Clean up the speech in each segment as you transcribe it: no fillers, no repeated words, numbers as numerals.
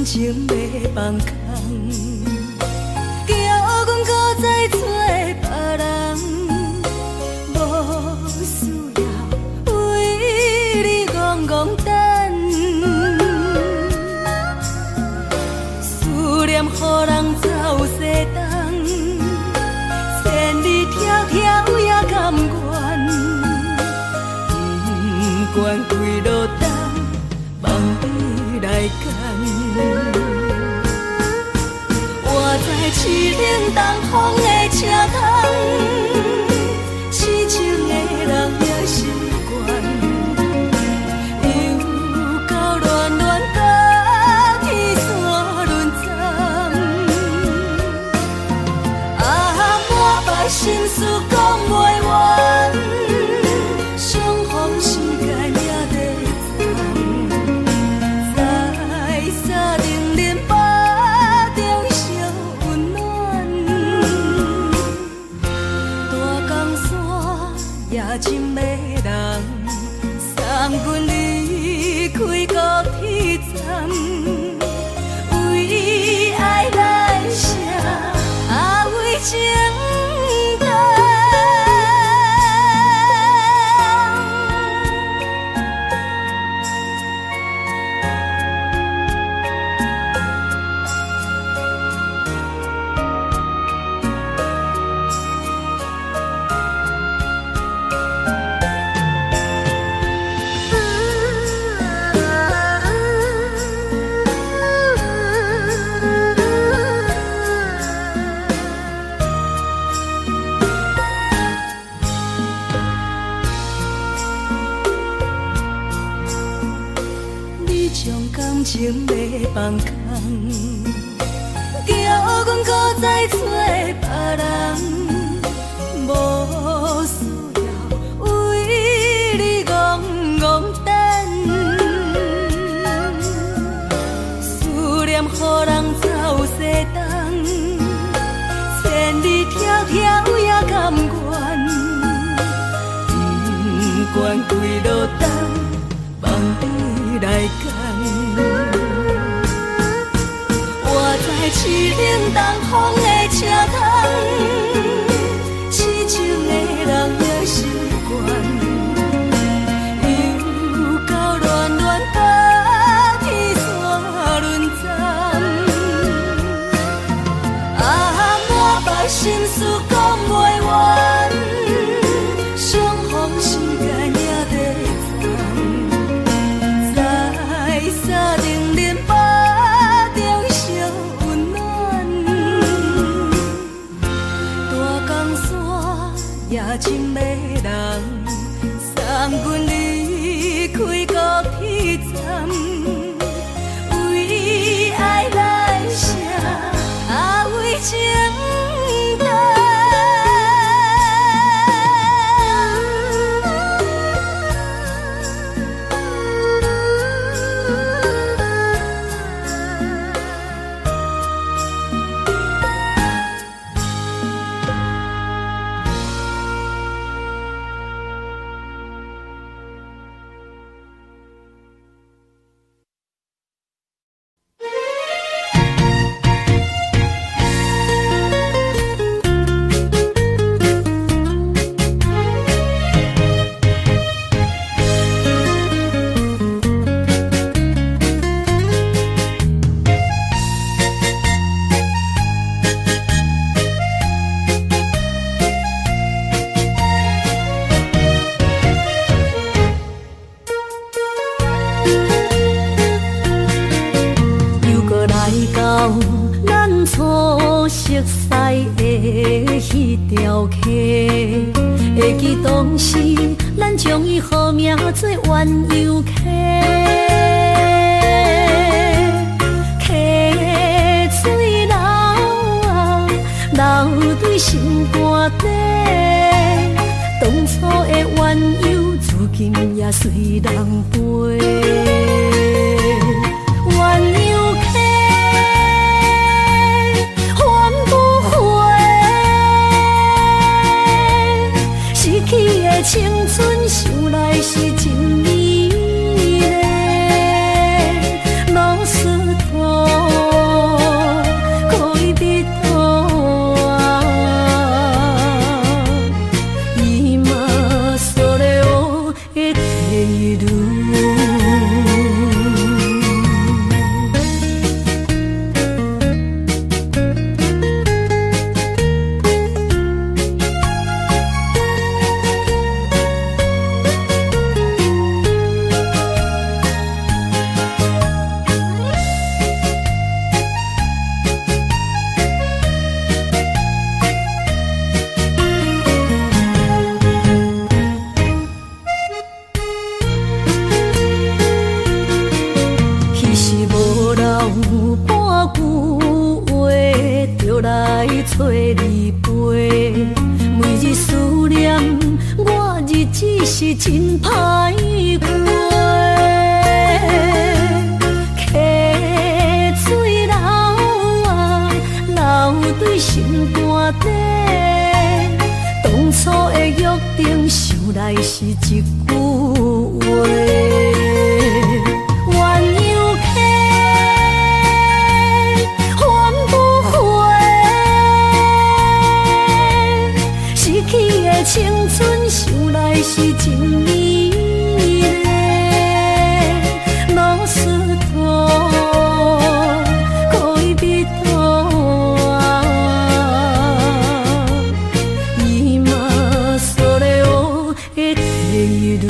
感情要放空，叫阮搁再找别人，无需要为你戆戆等，思念予人走西东，千里迢迢也甘愿，不管几路灯，望你来牵。我在凄冷东风的车窗，痴情的人也习惯，又到恋恋甲天山沦陷。啊，满腹心事讲袂完，相逢时间也在藏，在沙冷冷巴中烧温暖。大江山也真迷人，送阮离开高铁站，为爱来写为情重。你将感情要放空，叫阮搁再找别人，无需要为你戆戆等，思念予人走西东，千里迢迢也甘愿，不管几路灯，望你来牵。我在凄冷东风的车窗，痴情的人也习惯，又到恋恋甲天山沦陷。啊，满腹心事讲袂完，相逢时间也在藏，在沙冷冷巴中烧温暖。大江山也真迷人，送阮离开高铁站，为爱来写为情重。咱初熟悉的迄条溪，会记当时咱将伊号名做鸳鸯溪。溪水流啊，流对心肝底。当初的鸳鸯，至今也随人陪。鸳鸯溪。青春想来是真美丽，拢是土顶想来是一句话。鸳鸯客，风不回，失去的青春想来是真美丽。老师徒，恋人と今それを得ている。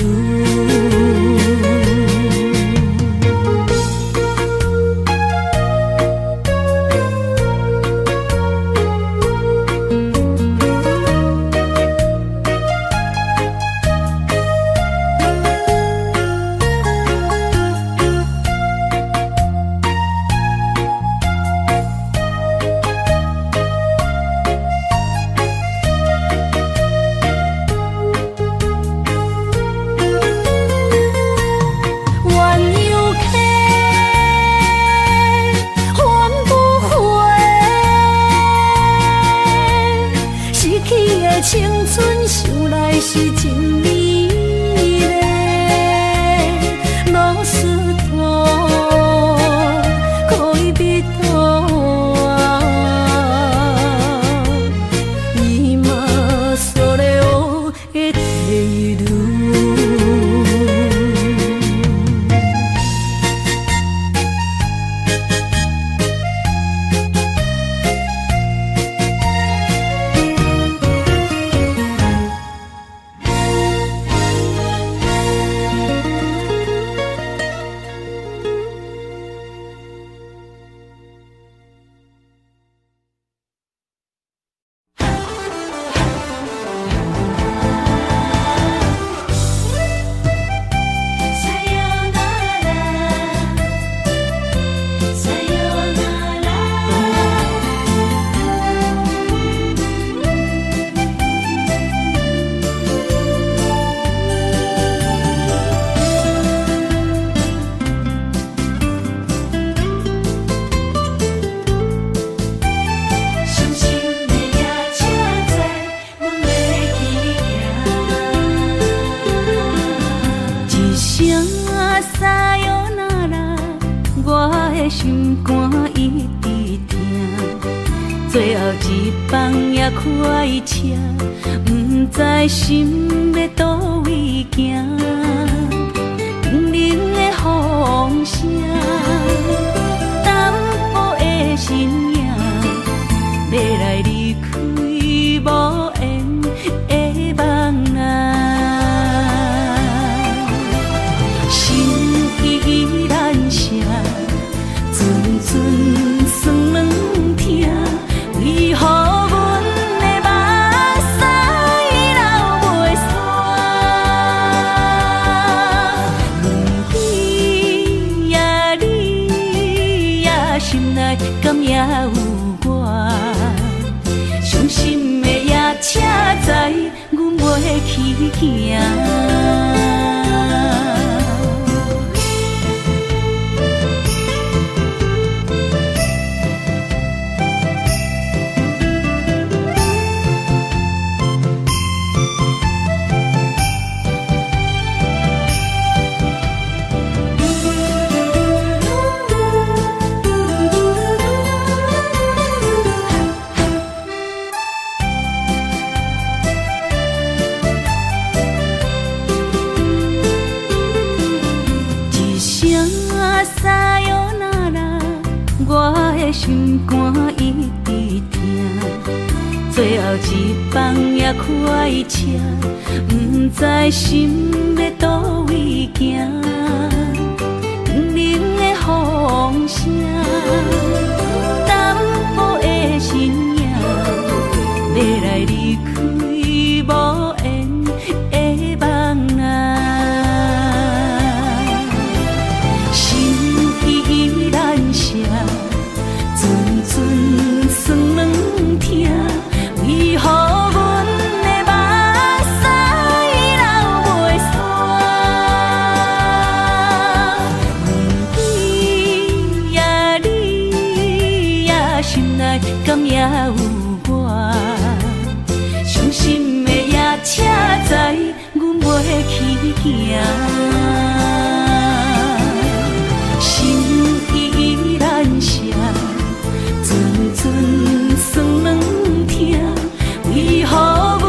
青春想来是真美丽，老师徒，恋人と今それを得ている。心肝一直疼，最后一放也开车，不知心要倒位行。冷冷的风声，淡薄的身影，要来离开无缘的梦啊。心依然舍。阵阵酸软疼，为何阮的目屎流袂煞？轮回呀，你呀，心内敢也有我？伤心的夜车载，阮袂去行。心肝一直疼，最后一放也开车，不知心要倒位行。冷冷的风声，淡薄的身影，要来离开无缘的梦啊。心依然舍。阵阵酸软疼，为何阮的目屎流袂煞？轮回呀，你行，心依然声，阵阵酸软痛，为何阮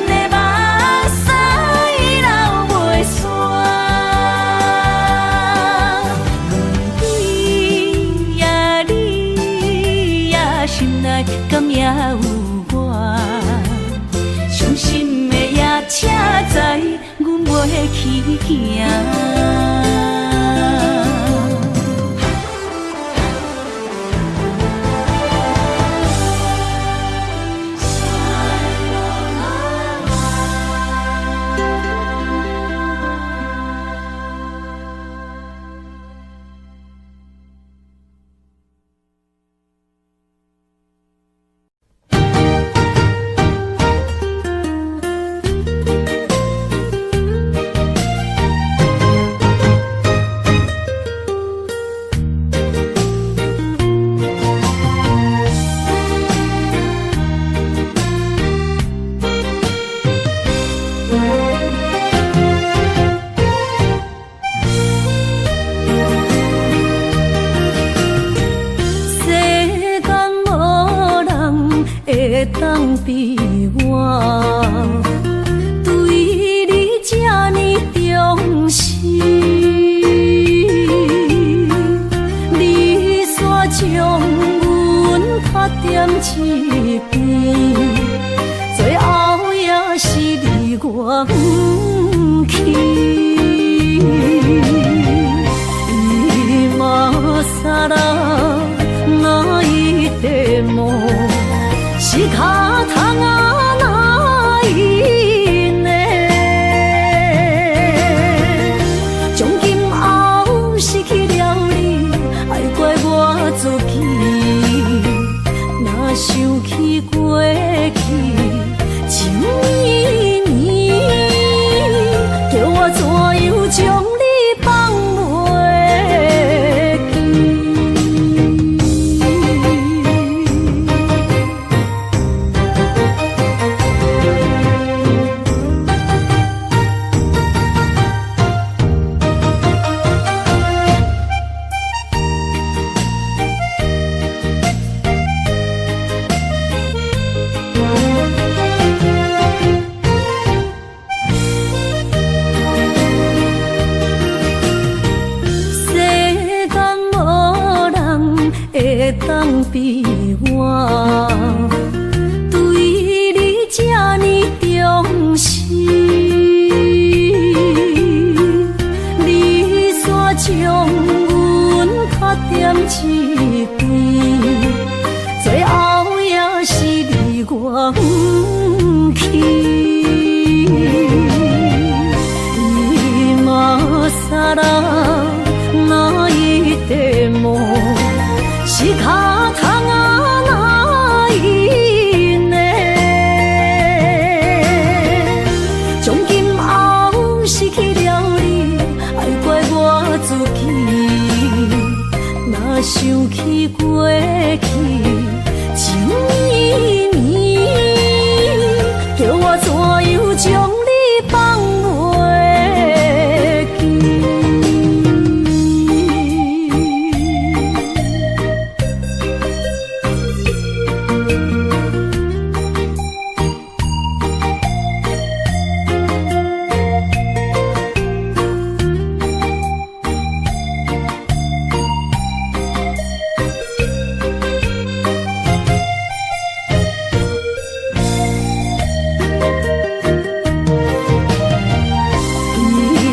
的目屎流袂煞？问你呀，你呀，心内敢也有我？伤心的夜车载，阮袂去行。当比我对你这呢重视，你煞将阮拍点一边，最后也是你我不去。今さら泣いても仕方がないね。从今后失去了你，爱怪我自己。若想起过去情绵绵，叫我怎样将你放袂记？当比我对你这呢重视，你煞将阮拍点一边，最后也是你我不去。今さら泣いても仕方がないね。从今后失去了你，爱怪我自己。若想起过去情绵绵，叫我怎样将你放袂记？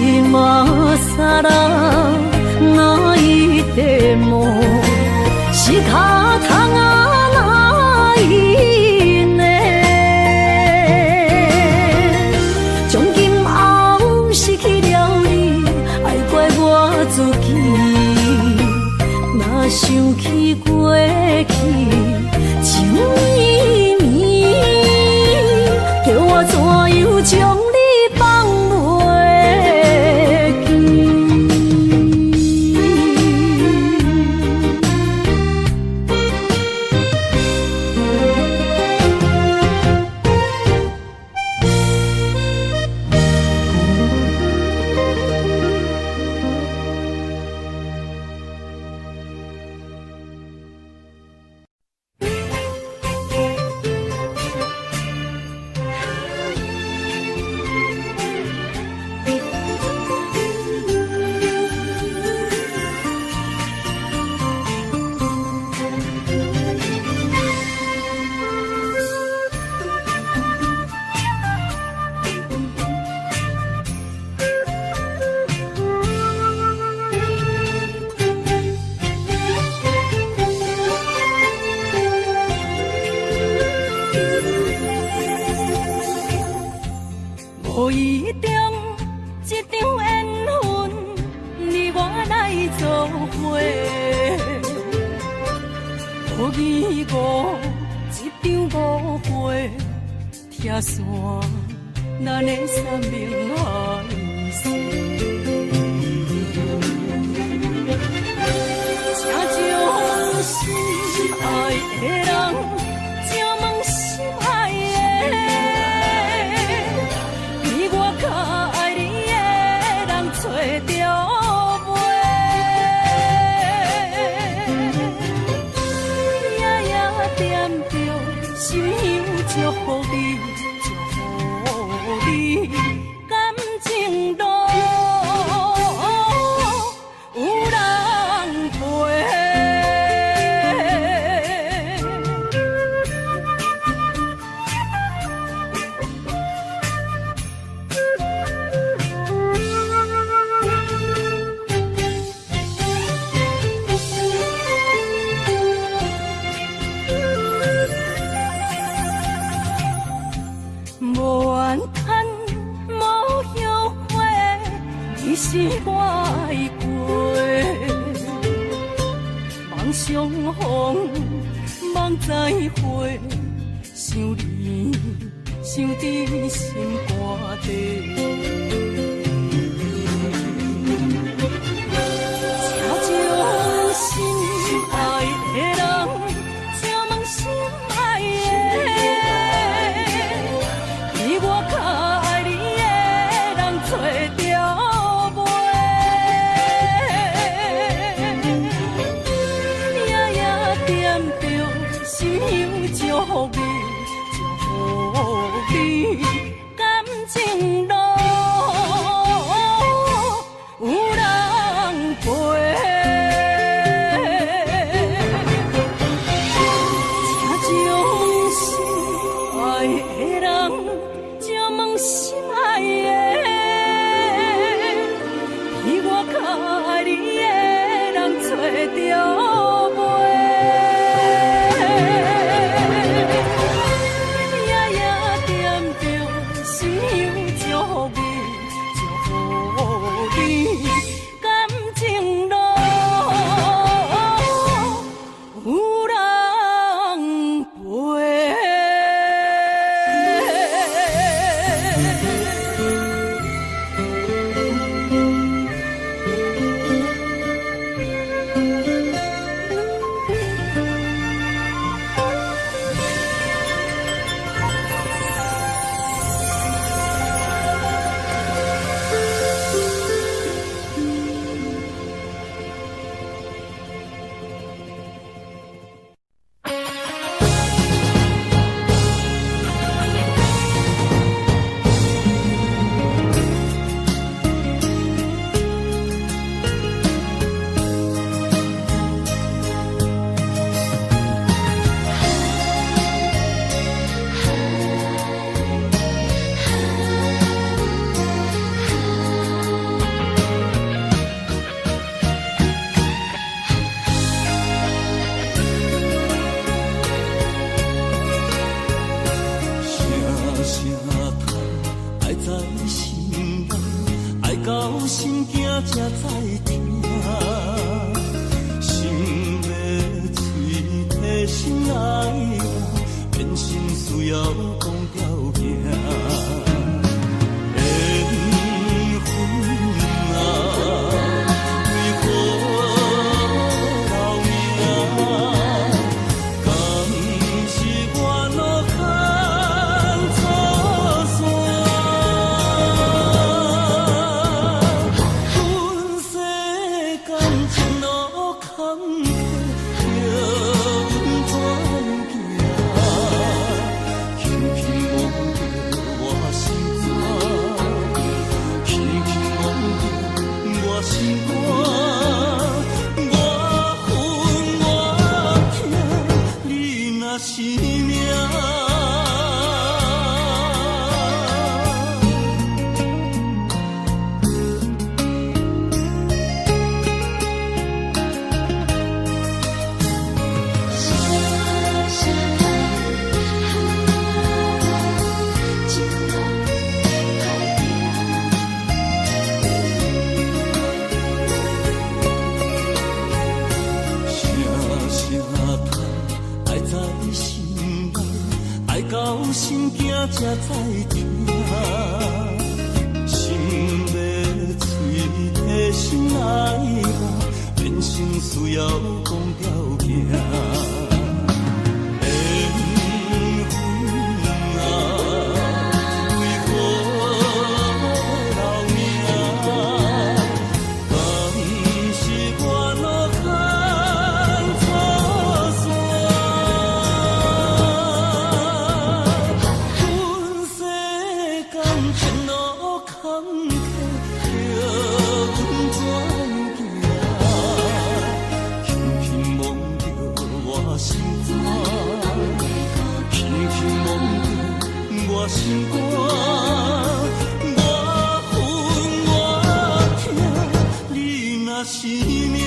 今さら泣いても仕方がないね。从今后失去了你，爱怪我自己。若想起过去情绵绵，叫我怎样将你放袂记？无意中一场缘分，你我来做伙。无意误一场误会，拆散咱的三明海誓。请将心爱的人，请问心爱的，比我较爱你的人找着袂？夜夜惦着心香祝福你，祝福你感情路。是我爱过，梦相逢，梦再会，想你，想伫心肝底。请将心爱的人，请问心爱的，比我较爱你的人找着。祝福你，祝福你，感情路有人陪。请将心爱的人，请问心爱的，比我较爱你的人找着。在听，心要嘴提心爱我，变成需要讲条件。心肝，我恨我痛，你若是命。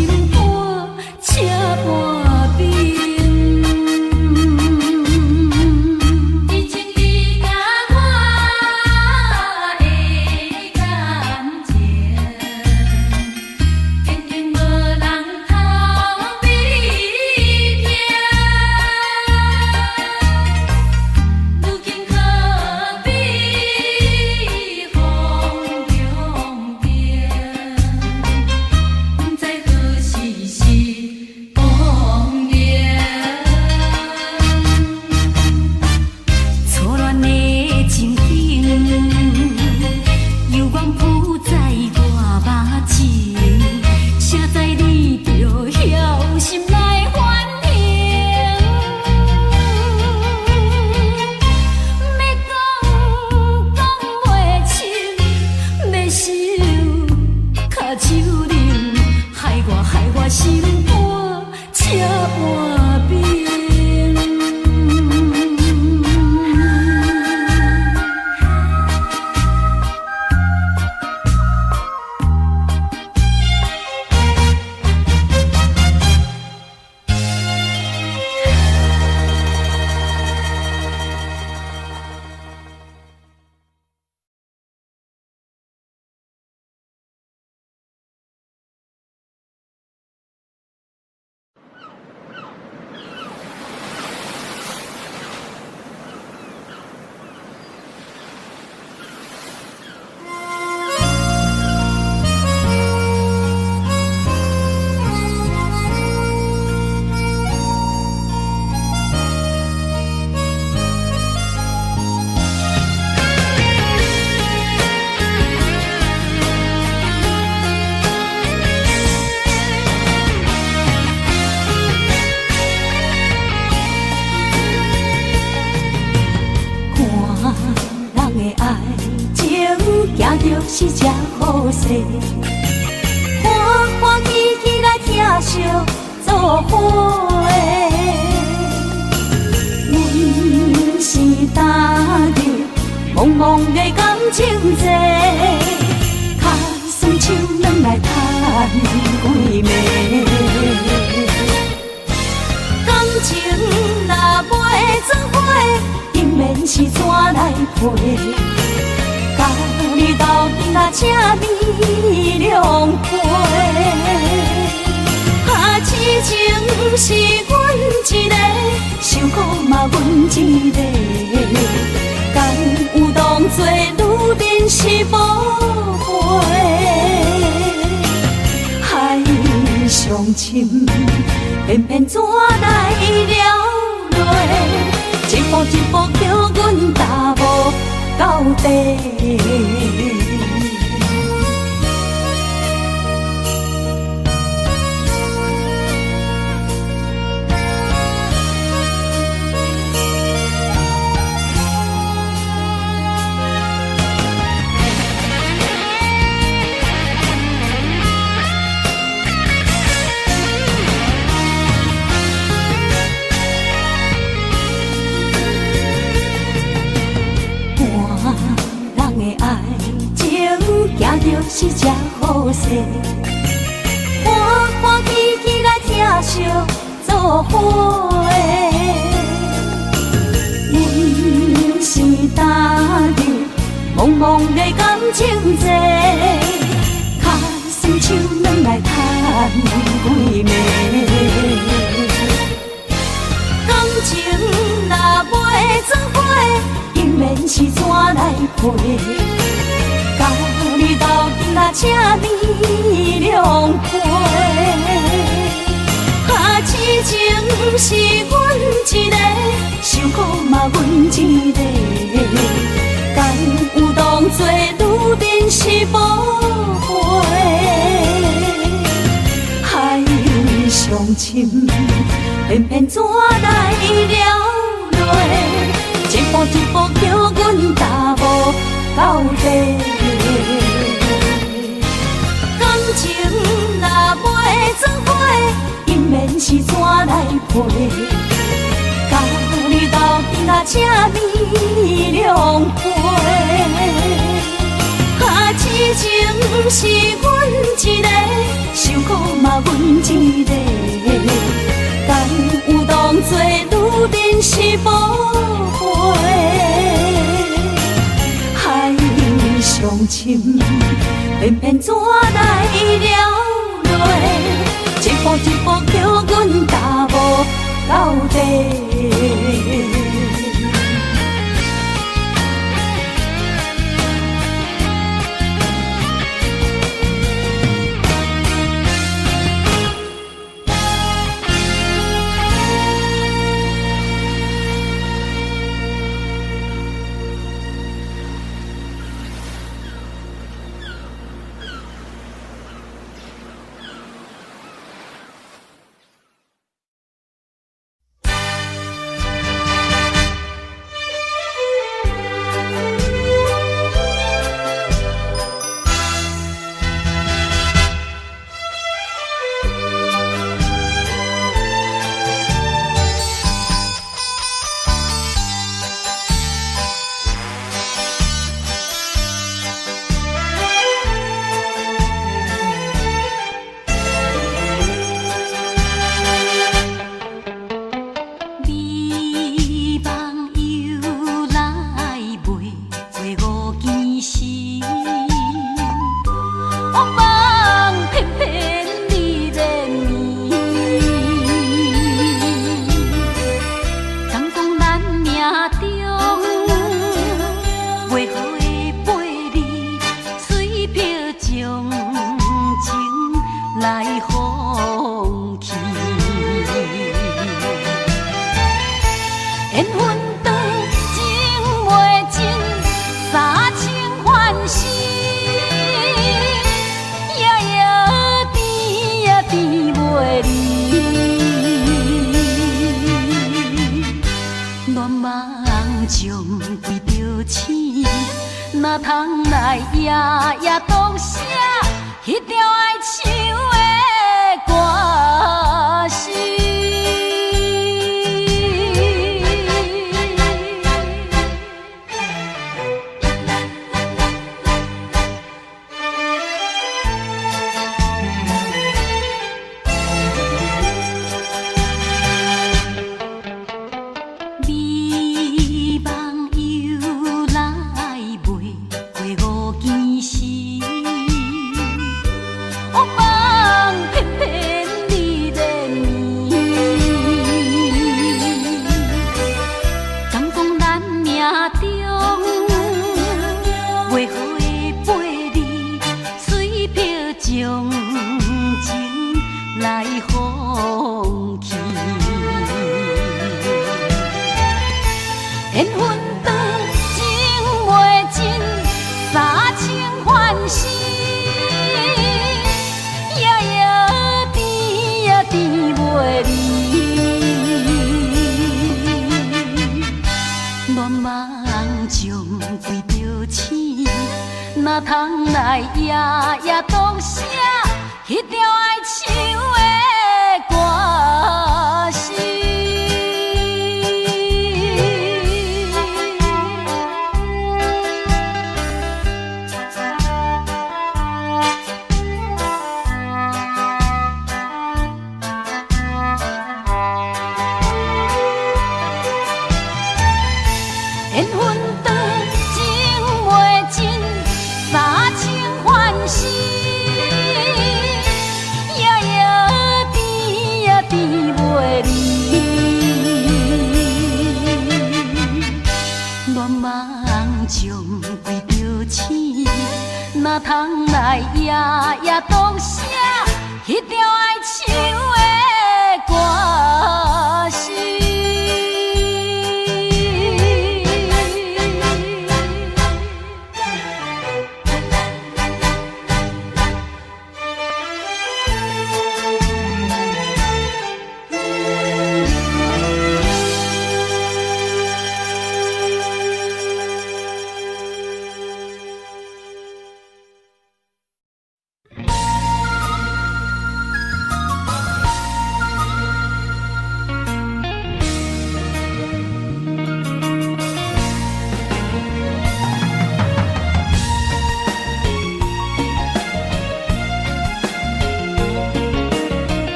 心肝，车半冰。以前你甲我的感情，坚定无人通比你疼。如今可比风中平，不知何时是光明。错乱的情景，犹原浮在我目前，谁知你就晓心来反省。要讲袂清，要收脚手冷，害我心肝车半冰。看人的爱情，行着是这好势，欢欢喜喜来疼惜做伙的。阮是担着茫茫的感情债，卡酸手软来叹几暝。感情若袂做伙，永免是怎来陪？甲你斗阵啊，请你谅陪。痴情是阮一个，受苦嘛阮一个，敢有当作女人是无陪？海上深，偏偏怎来了落？一步一步叫阮踏无到底。行着是这好势，欢欢喜喜来疼惜做伙的。阮是担着茫茫的感情债，卡酸手软来叹几暝。感情若袂做伙，永免是怎来陪？甲你斗阵啊，请你谅陪。痴情是阮一个，受苦嘛阮一个，敢有当作女人是无陪？海上深，偏偏怎来了落？一步一步叫阮踏无到底。感情若袂做伙，永免是怎来陪？甲你斗阵啊，请你谅陪。痴情是阮一个，受受苦嘛阮一个，敢有当作女人是无悔？海上深，偏偏怎来了落？一步一步叫阮踏无到底。哪通来夜夜当写迄条爱唱的歌词？哪通来夜夜当写迄条爱唱的歌词？缘分长情袂尽，三情换死，夜夜甜呀甜袂离。恋梦将规条星，哪通来夜夜当写迄条爱唱的歌词？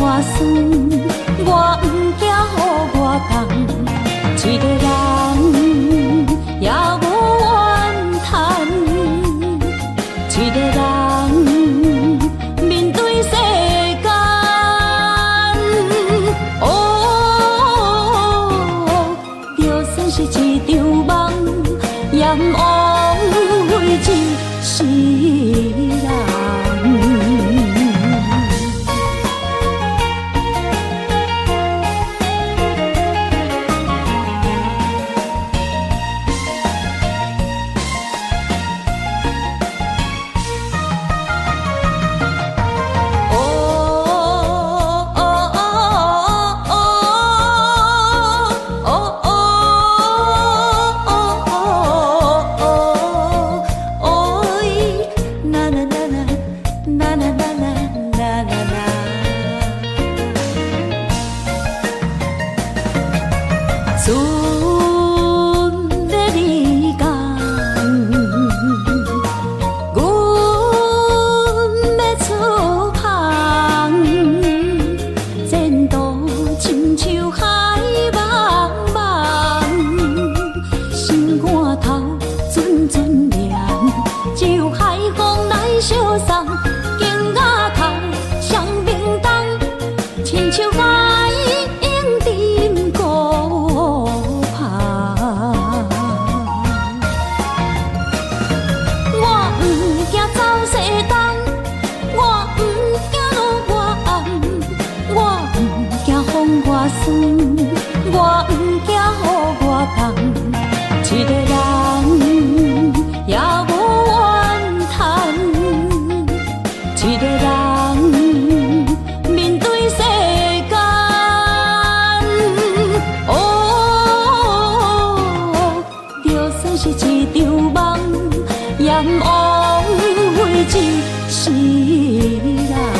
我酸，我不惊予我讲，一个人也无怨叹，一个人面对世间，就算是一场梦，也不枉费一世人。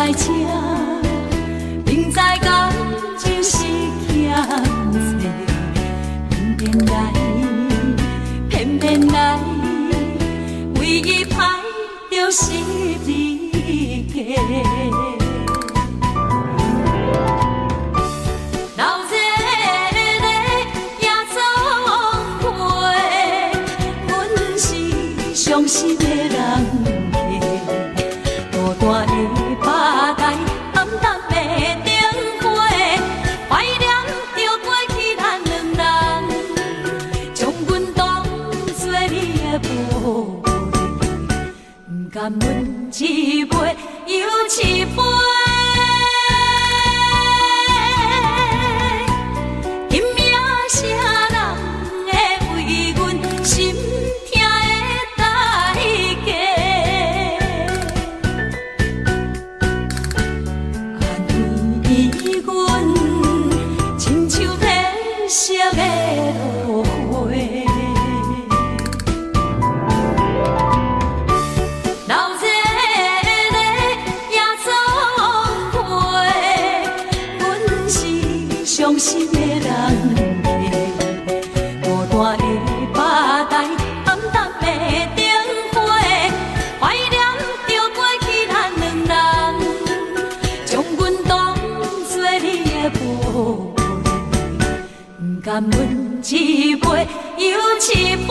来这，明知感情是欠债，偏偏来，唯一歹就是你家。伤心的人客，孤单的吧台，暗淡的灯花，怀念着过去咱两人，将阮当作你的宝贝，不甘阮一杯又一杯。伤心的人客，孤单的吧台，暗淡的灯花，怀念着过去咱两人，将阮当作你的宝贝，不甘阮一杯又一杯。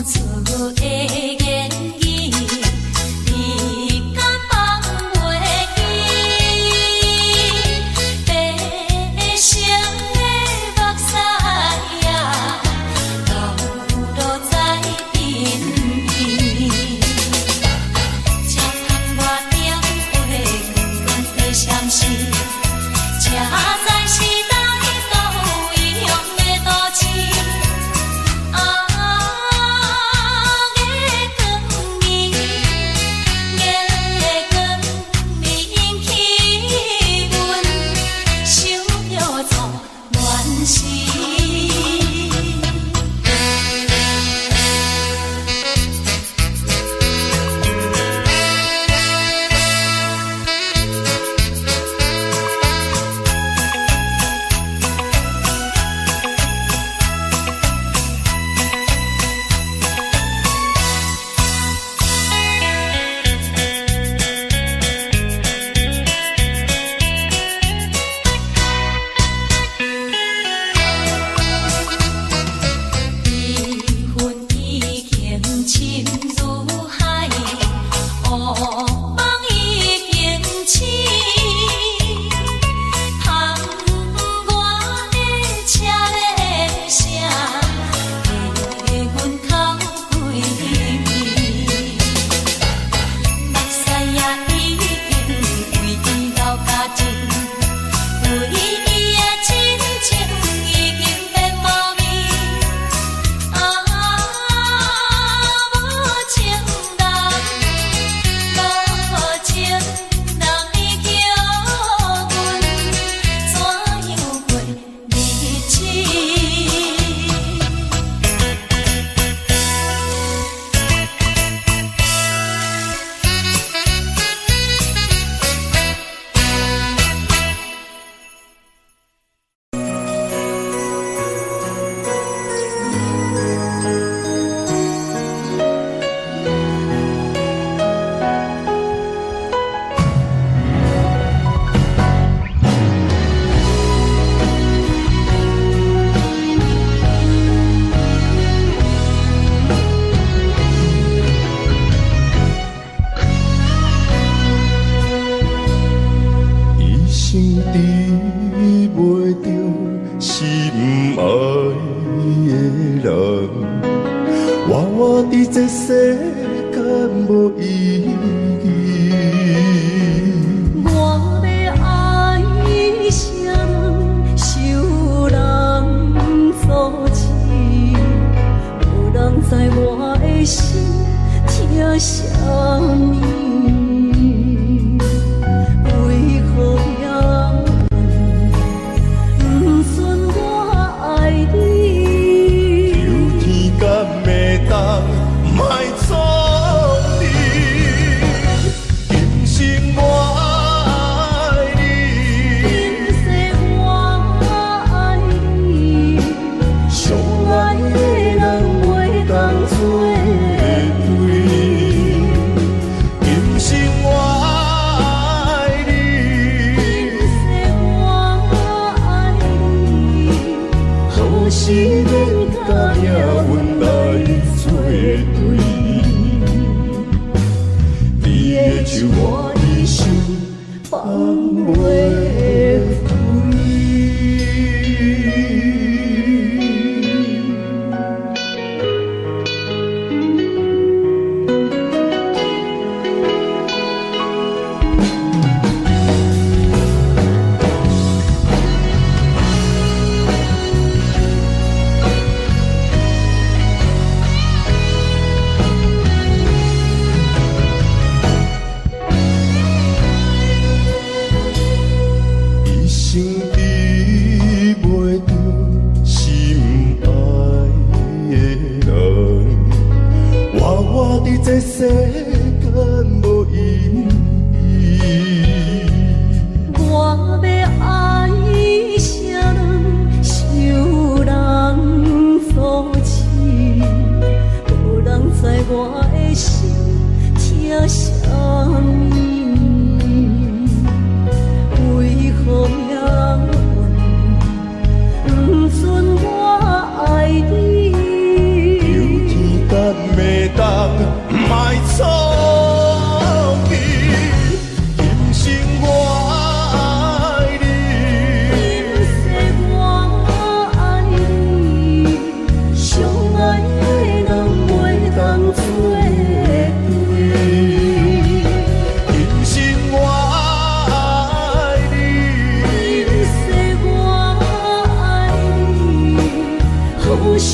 错的言语，你敢放袂记？白成的目屎啊，流落在身边。车窗外点花，远远的闪烁，车载时代都异样的都市。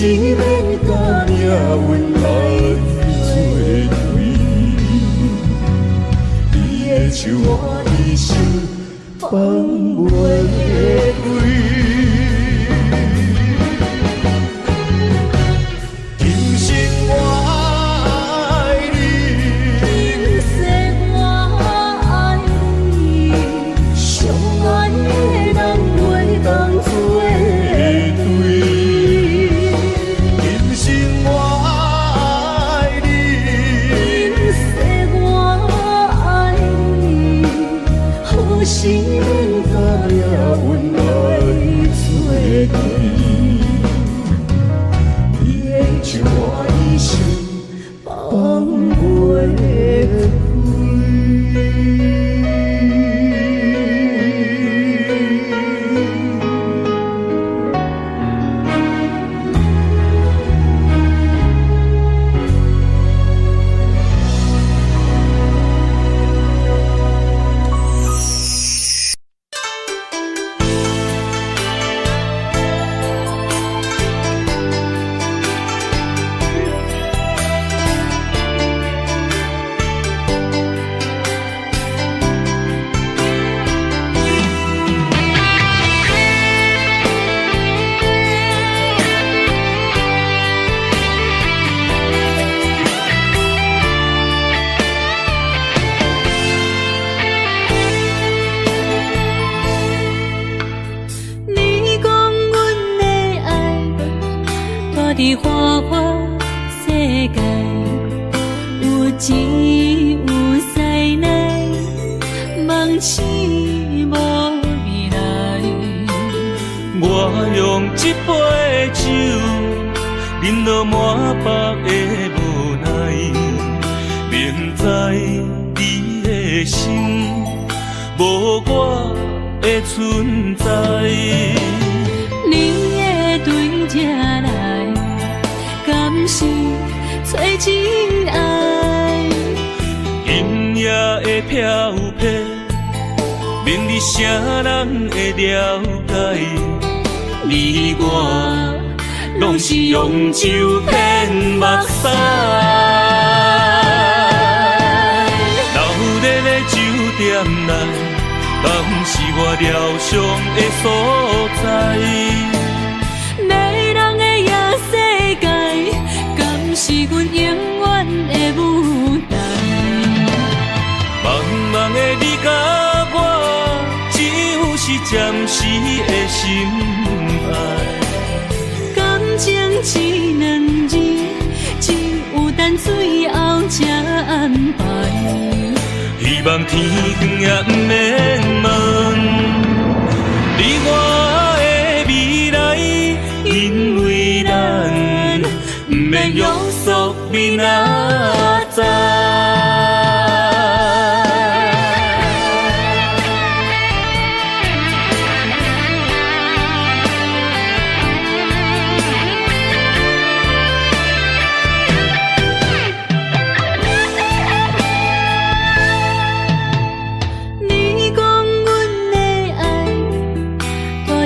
免甲命运来作对，你的手我一生放袂开。今生我爱你，今世我爱你，相爱的人袂当作对。今生我爱你，今世我爱你，好心免甲命运来作对。你的手我一生放袂开。伫花花世界，有钱有势内，梦醒无未来。我用一杯酒，饮落满腹的无奈，明知你的心无我的存在。你的对这来，敢是找真爱？今夜的飘飘，明日啥人会了解？你我拢是用酒骗目屎，留日的酒店内，敢是我疗伤的所在？迷人的夜世界，敢是阮永远的舞台？茫茫的你甲我，只有是暂时的心爱。感情只两字，只有等最后才安排。希望天光也不免问，你我的未来，因为咱不免约束明仔载。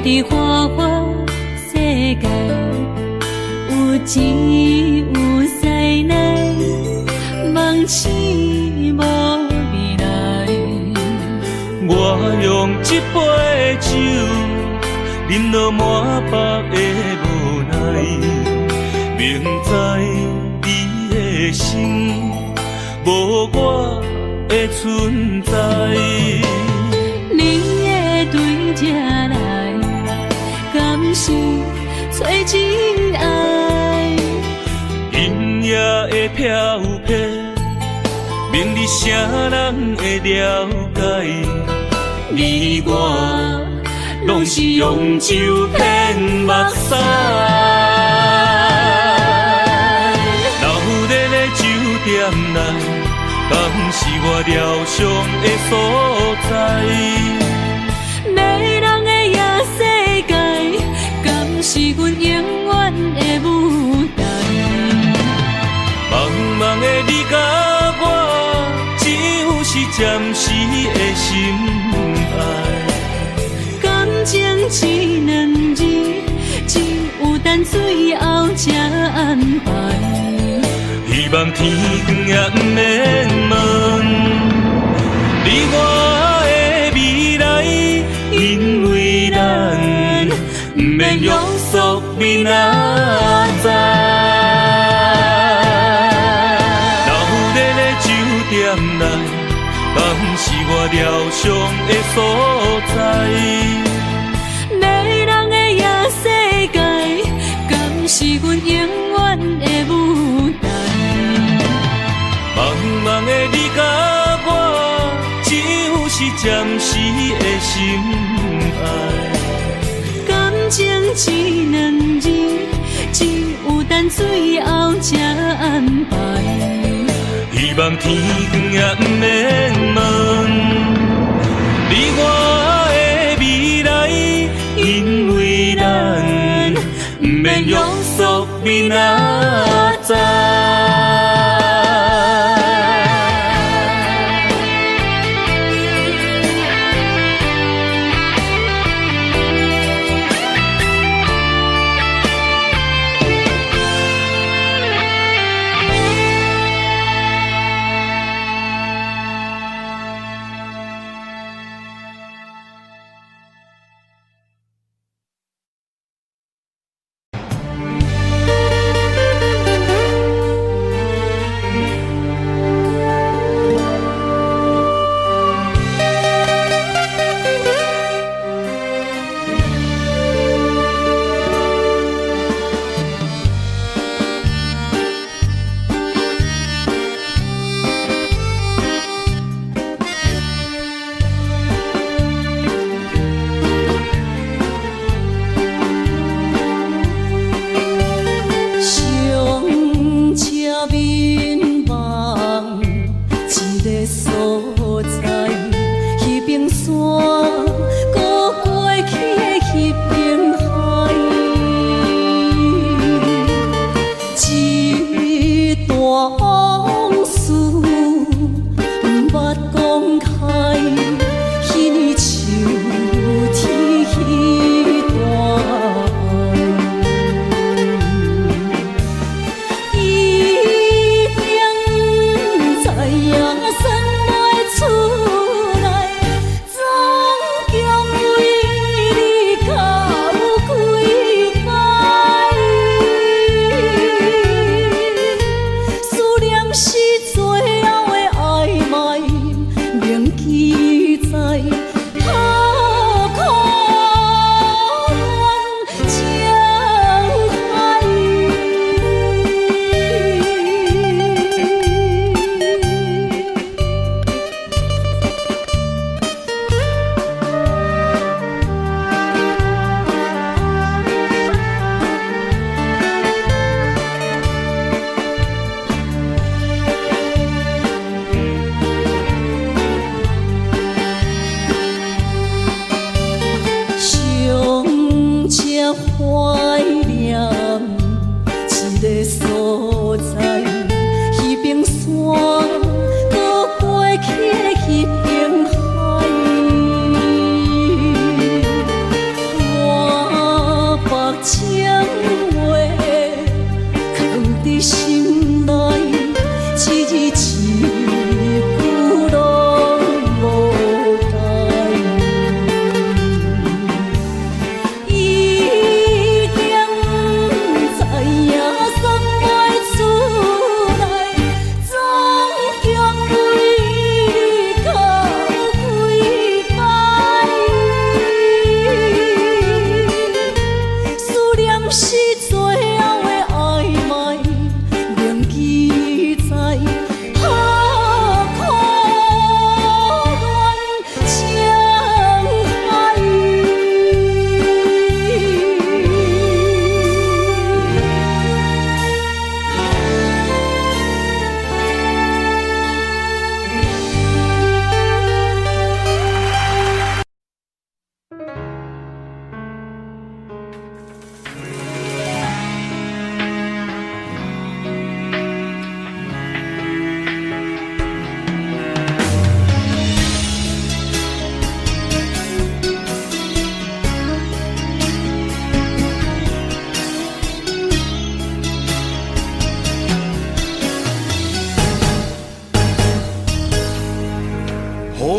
伫花花世界，有钱有势内，梦醒无未来。我用一杯酒，饮落满腹的无奈，明知你的心无我的存在。你的对这来，敢是找真爱？今夜的飘飘，明日啥人会了解？你我拢是用酒骗目屎，留日的酒店内，敢是我疗伤的所在？迷人的夜世界，敢是阮永远的舞台？茫茫的你甲我，只有是暂时的心爱。感情只两字，只有等最后才安排。希望天光也不免问，你我的未来，因为咱不免约束明仔载。老日的酒店内，敢是我疗伤的所在？迷人的夜世界，敢是阮永远的舞台？茫茫的你甲我，只有是暂时的心爱。感情只两字，只有等最后才安排。希望天光也不免问，你我的未来，因为咱不免约束明仔载。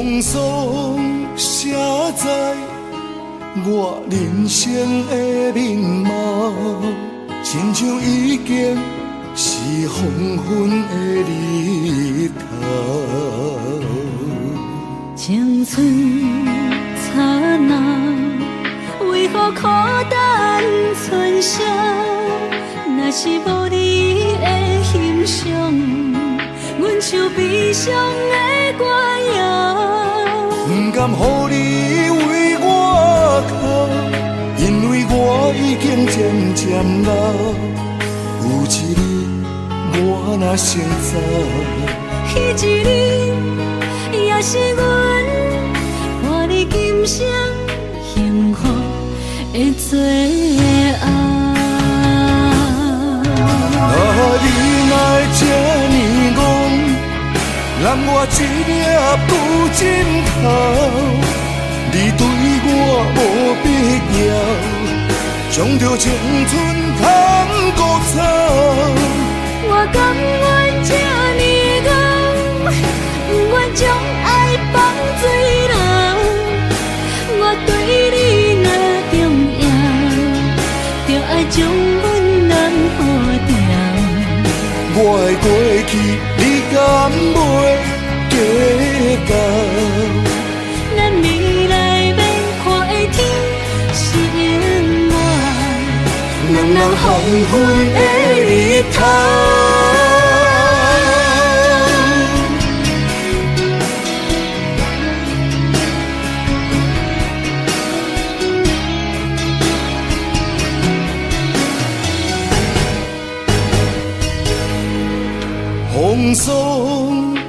风霜写在我人生的面貌，亲像已经是黄昏的日头。青春刹那，为何孤单存剩？若是无你的欣赏，阮像悲伤的歌谣。不甘予你为我哭，因为我已经渐渐老。有一日我若先走，彼一日也是阮伴你今生幸福的最后。你若这呢戆，揽我一粒不枕头，你对我无必要，将着青春通孤草。我甘愿这呢戆，不愿将爱放水流。我对你若重要，就爱将阮人付掉。我的过去，你敢袂计较？咱未来免看的天是永远，两人黄昏的日头。风霜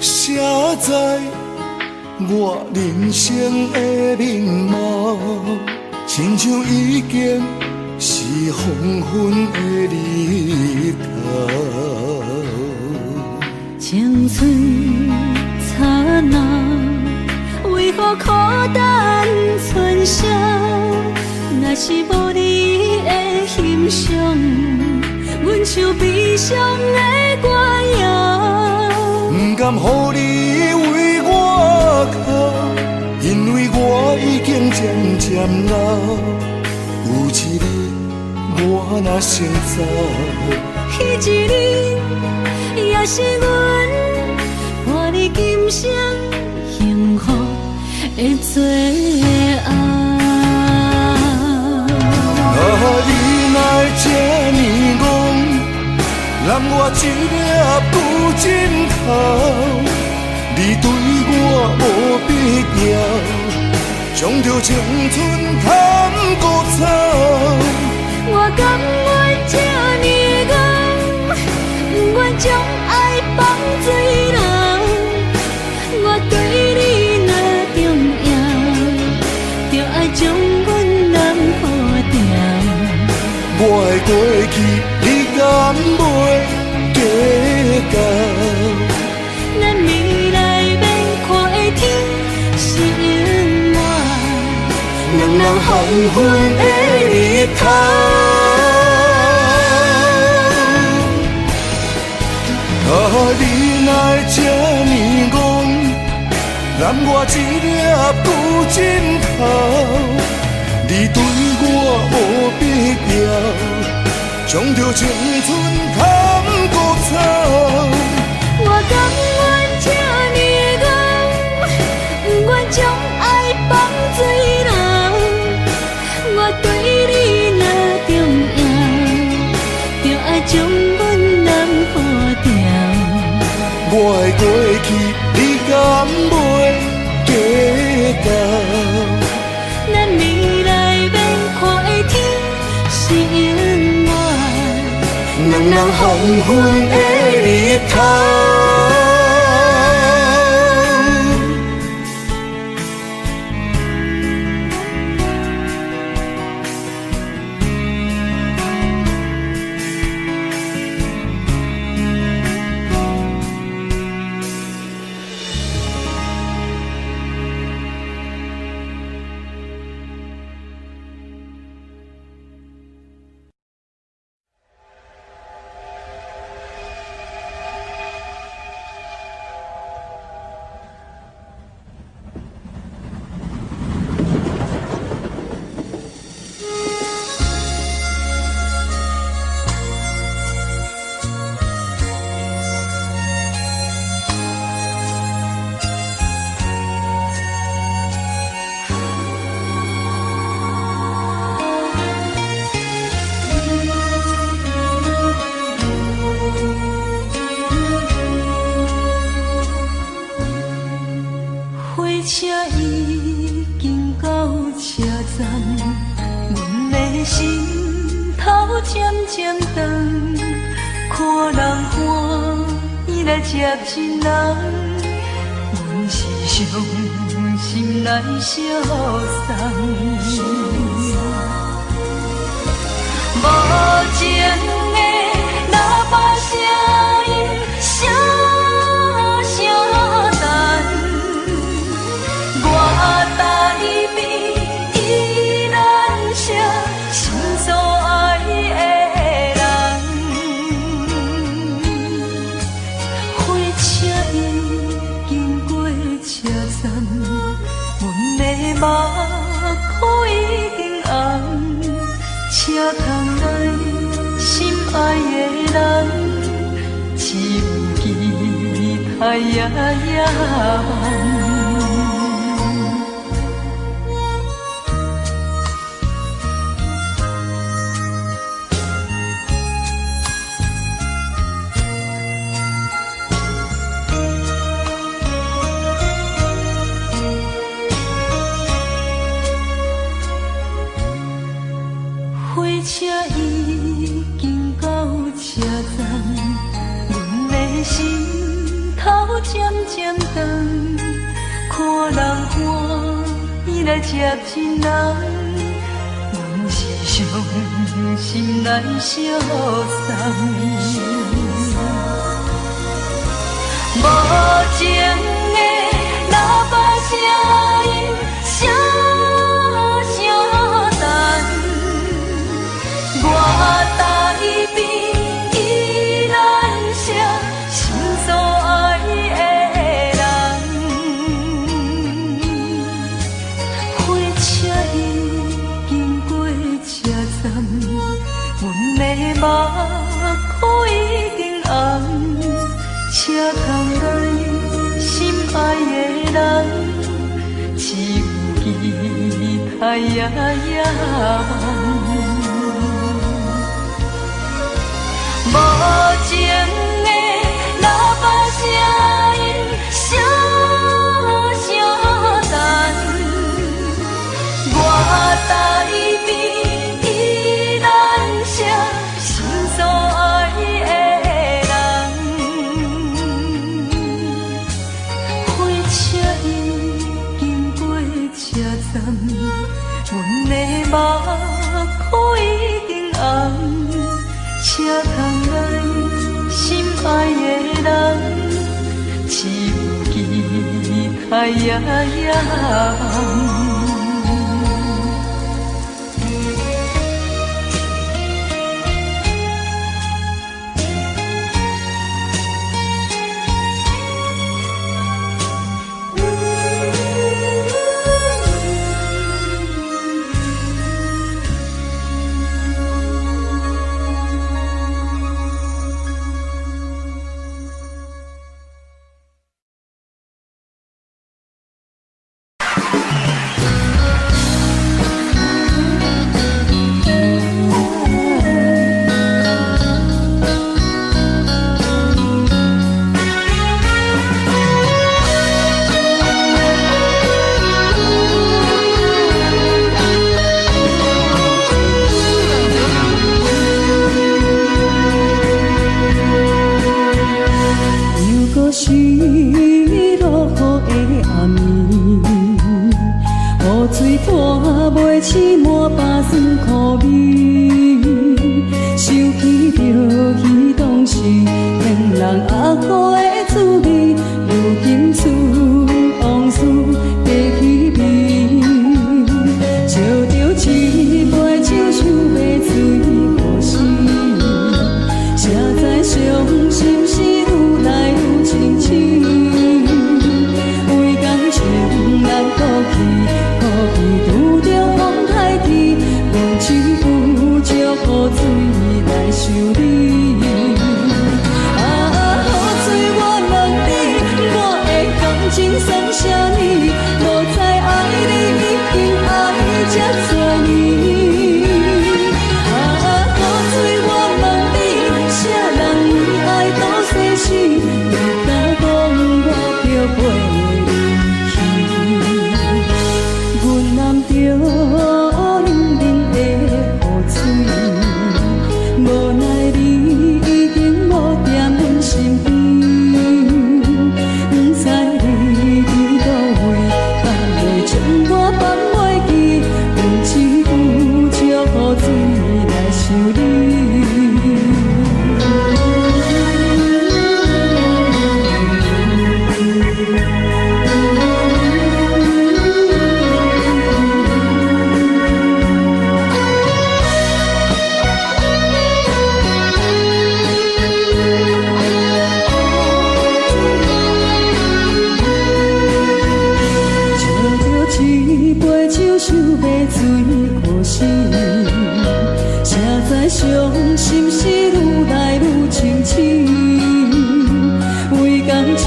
写在我人生的面貌，亲像已经是黄昏的日头。青春刹那，为何孤单存剩？若是无你的欣赏，阮像悲伤的歌谣。不甘予你为我哭，因为我已经渐渐老。有一日我若先走，彼一日也是阮伴你今生幸福的最后。你若这呢戆，揽我一粒不枕头，你对我无必要，将着青春通孤草。我甘愿这呢戆，不愿将爱放水流。我对你若重要，就爱将阮人付掉。我的过去，你敢袂计较？咱未来免看的天是永远，两人黄昏的日头。你若这呢戆，揽我一粒不枕头，你对我无必要，将着青春通孤草。我甘愿这呢戆，不愿将爱放水流。我对你若重要，就爱将阮人付掉。我的过去，你敢袂计较？咱未来免看的天是永远，两人黄昏的日头。人欢喜来接亲人，阮是伤心来相送。无情的喇叭声音，声声等，我台边依然写心所爱的人。火车已经过车站，阮的目眶已经红，车窗内心爱的人，只有期待夜夜梦。火车已经到车站，阮的心头渐渐长，看人欢喜来接亲人，阮是伤心来相送。无情的喇叭声音，声声等。我台边依然写心所爱的人，火车已经过车站，阮的目眶已经红，车窗内心爱的人，只有期待夜夜梦。无情的喇叭声音，声声等，我台边依然写心所爱的人。火车已经过车站，阮的目眶已经红，车窗内心爱的人，只有期待夜夜梦。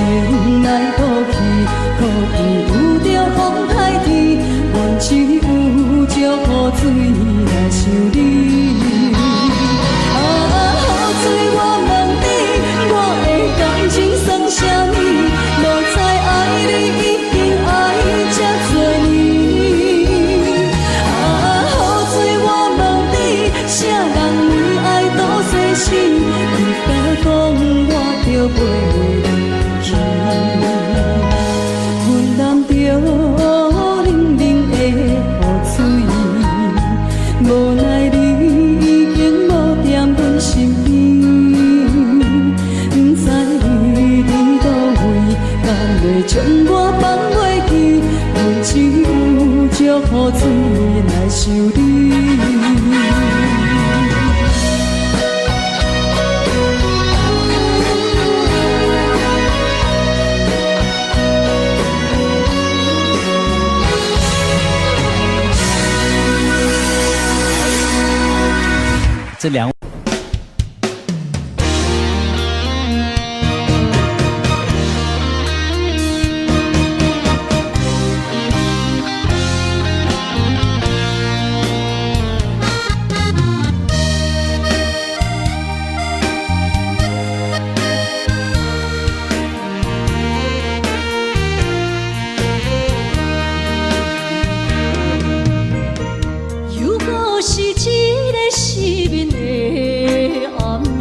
情来倒去，可能有着风台天，阮只有石雨水来想你。雨水我问你，我的感情算啥物？无知爱你已经爱这多年。雨水我问你，啥人为爱赌生死？你敢讲我着袂离去？阮淋着冷冷的雨水，无奈你已经无踮阮身边，不知你伫倒位，敢会将我放袂记？阮只有石雨水来想你。这两。如果是一个失眠的暗暝，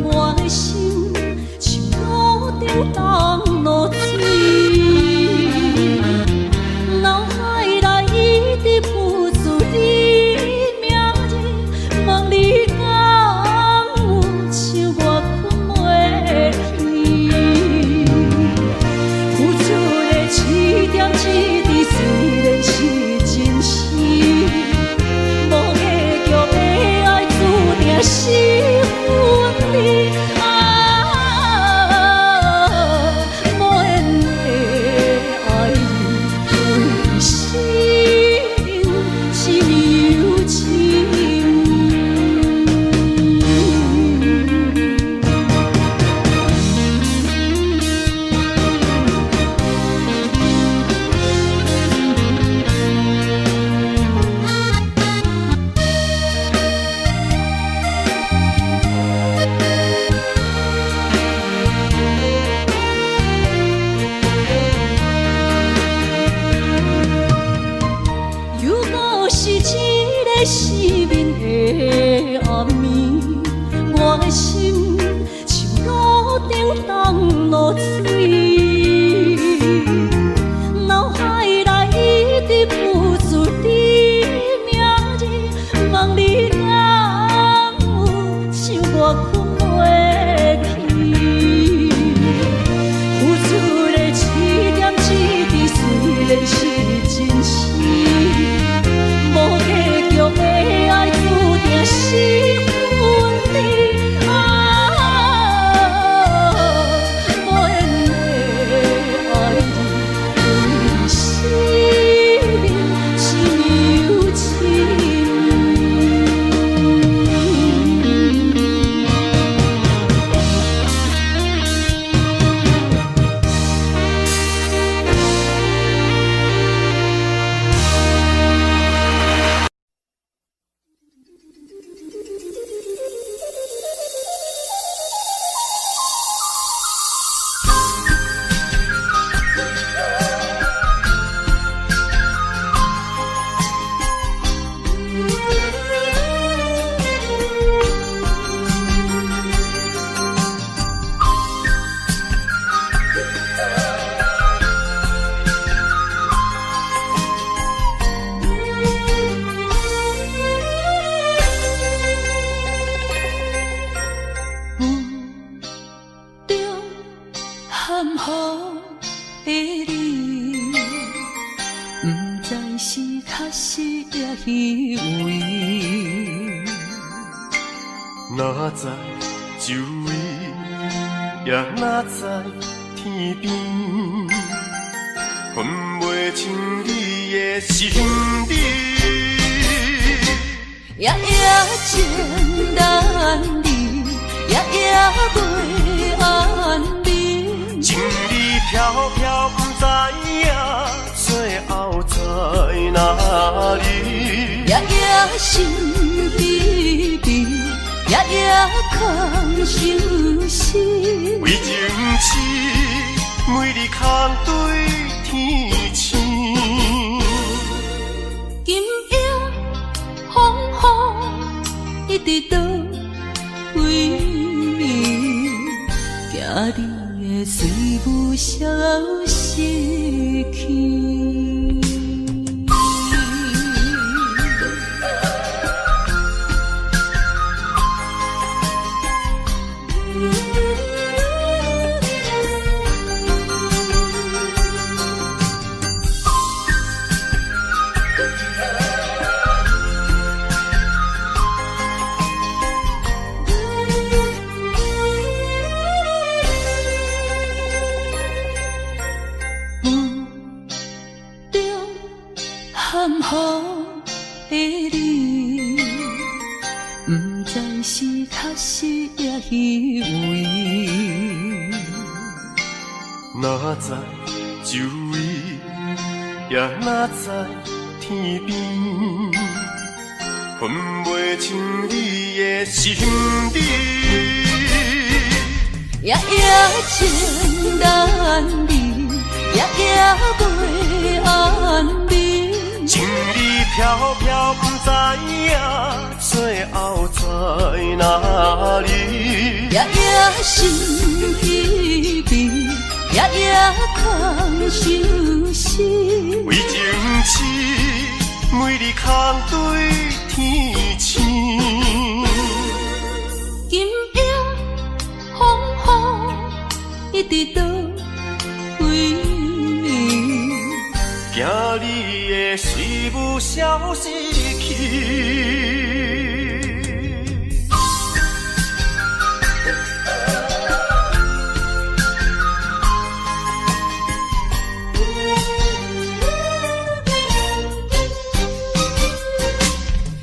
我的心像路中东落水，脑海内一直浮出你名字，问你敢有像我困袂去？付出的一点一滴，虽然是真实。是阮你无缘的爱你，为心是有情。是一个失眠的暗暝，我的心像路中东落水，脑海内一直浮出你名字，问你敢有像我困袂去？付出的一点一滴，虽然是真实。无结局的爱，注定是阮你无缘的爱你，为生命是有情。含雨的你，不知是确实也虚伪。哪知周围，也哪知天边，分袂清你的心底。夜夜情难离，夜夜袂安眠。情心稀微，夜夜空相思。为情痴，每日空对天星。今夜风雨一直到为暝，惊你的随舞消失去。含糊的你，不知是确实也虚伪。哪知周围，也哪知天边，分袂清你的心理。夜夜情难离，夜夜袂安眠。情意飘飘，不知影最后在哪里。夜夜心稀微，夜夜空相思。为情痴，每日空对天星。今夜风雨一直到为暝，惊你的随舞消失去。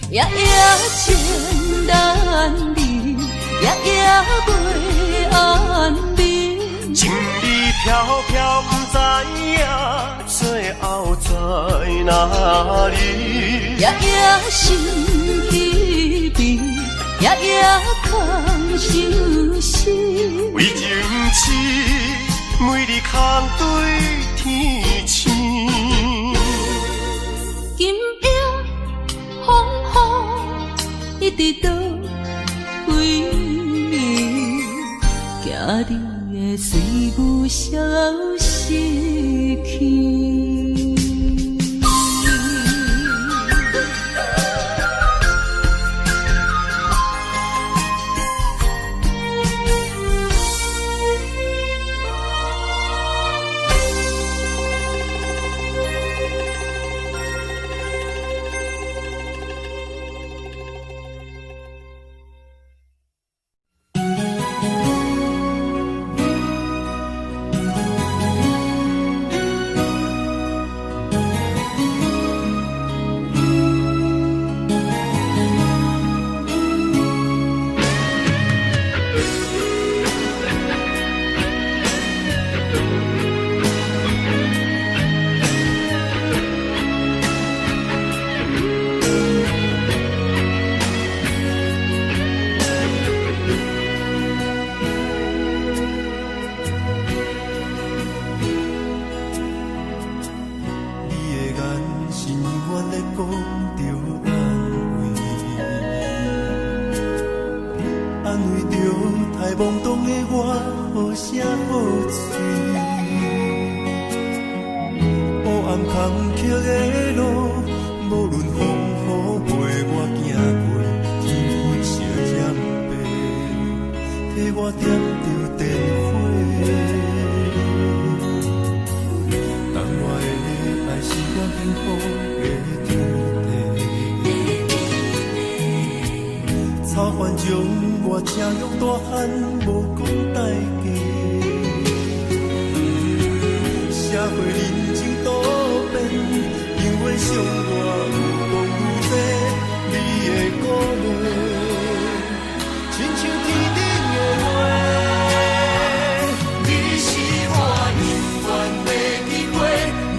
夜夜情难离，夜夜袂安眠。情意飘飘，不知影最后在哪里。夜夜心稀微，夜夜空相思。为情痴，每日空对天星。今夜风雨一直到为暝，惊你的随舞消失去。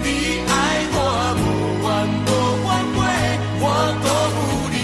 你爱我无怨无悔，我都有你。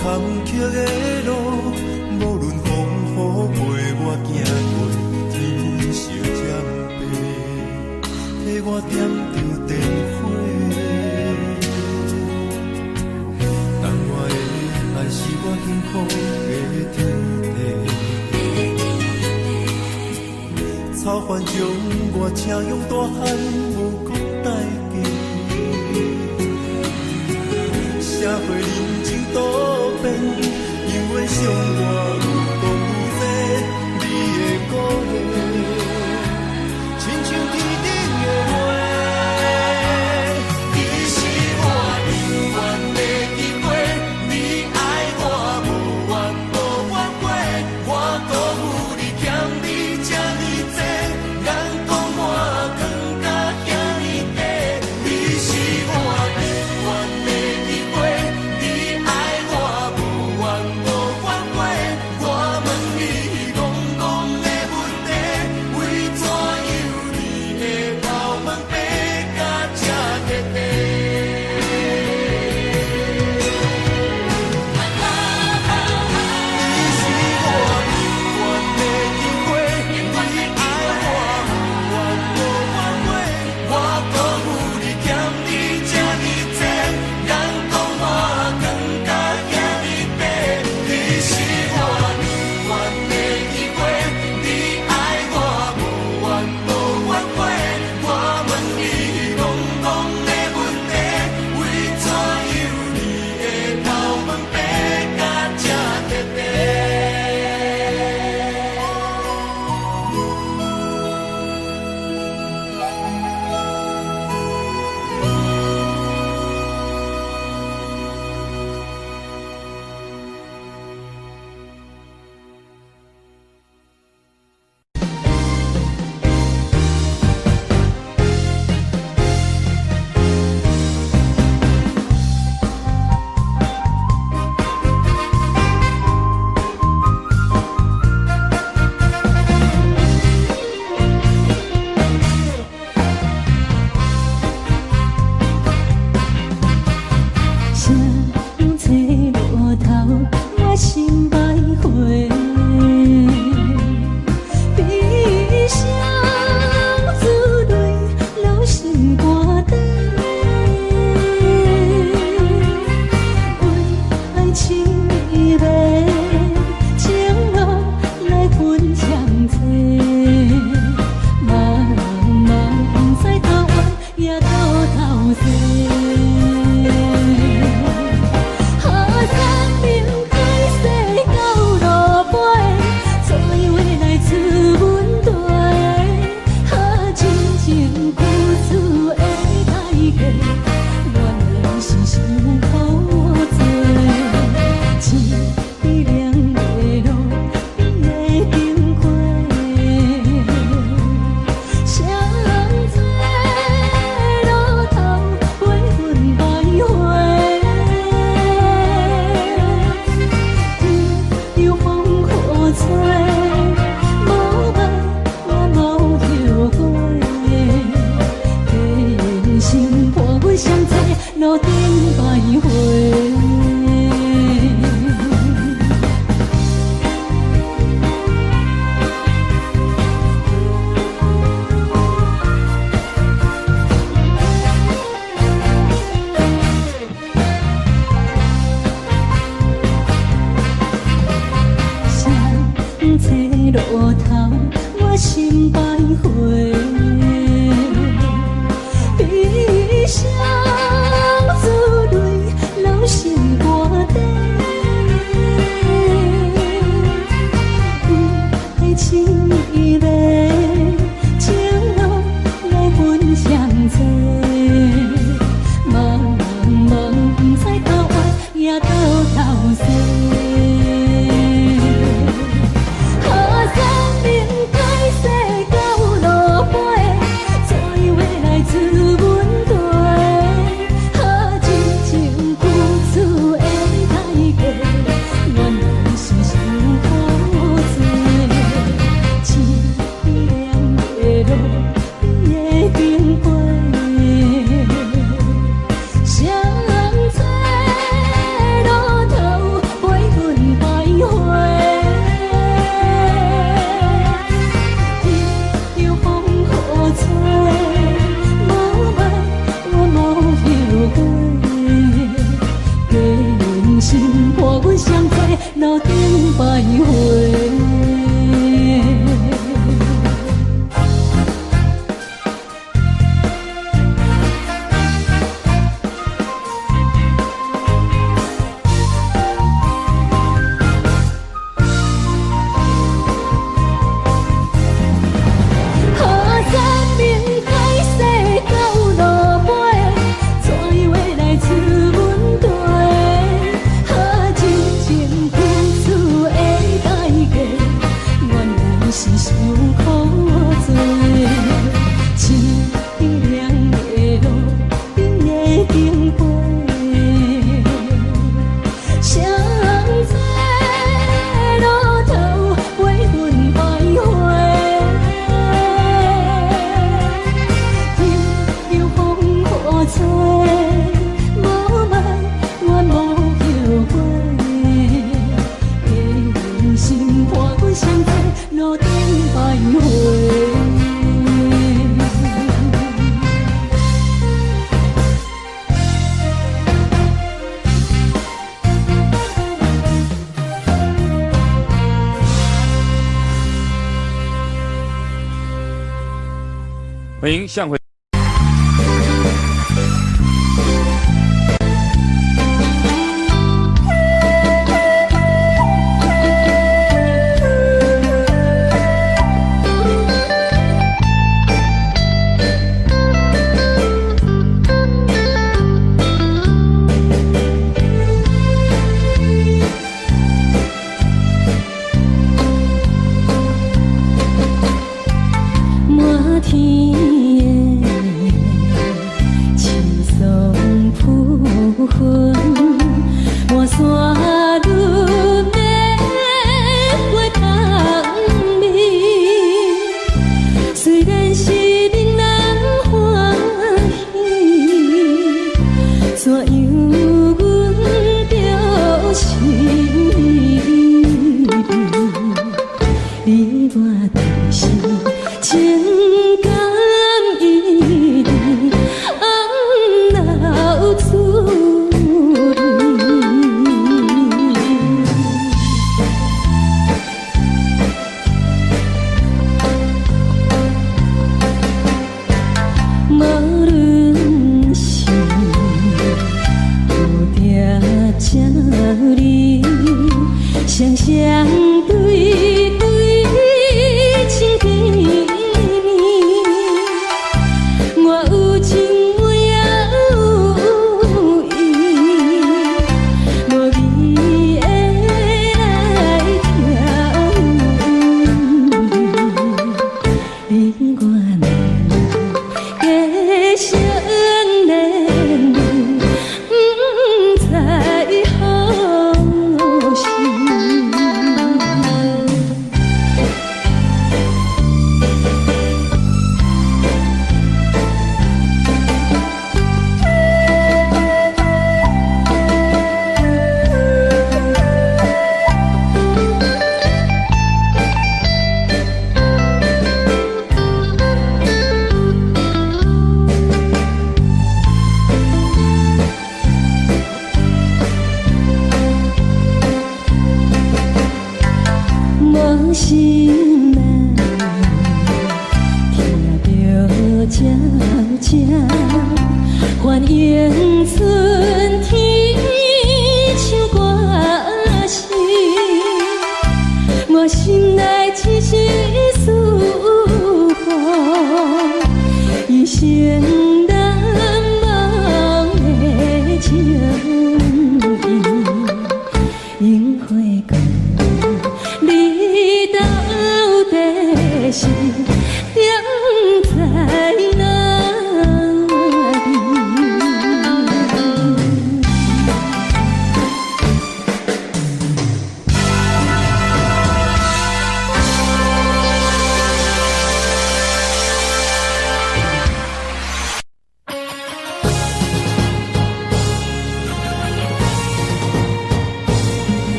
坎坷的路，无论风雨陪我行过，天灰小渐白，替我点着灯火。当我的爱是我幸福的天地，草原将我请用大汉，无讲代价。社会人情多变，因为相我有讲有多，你的鼓励，亲像天顶的花。你是我永远的机会，你爱我无怨无怨过，我辜负你欠你这么多，人讲我更加遐尼多。你是我永远的机会。你爱我无怨无怨过，我问你戆戆的问题，为怎样你的头毛白甲这块块？你是我永远的机会，你爱我无怨无怨过，我辜负你欠你这么多，人讲我更加遐尼多。你是我永远的机会，你爱我无怨无怨过，我问你戆戆的问题，为怎样你的头毛白甲这块块？相册落头，我心徘徊。悲伤珠泪，流成歌底。为爱情迷恋，情路来分相册。茫茫在头弯，也到头西。路顶徘徊。相册落头，我心徘徊。悲伤。欢迎向回。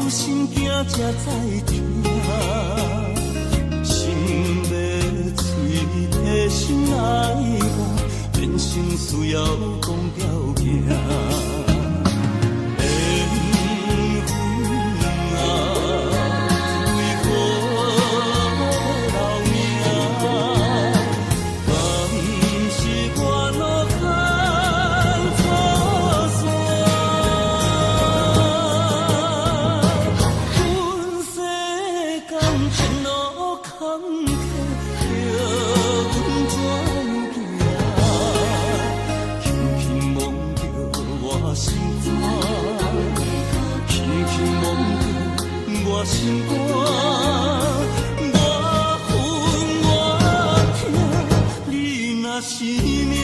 心惊才知听，心要嘴提心来话，人生需要讲条行。心肝，我恨我痛，你若是命。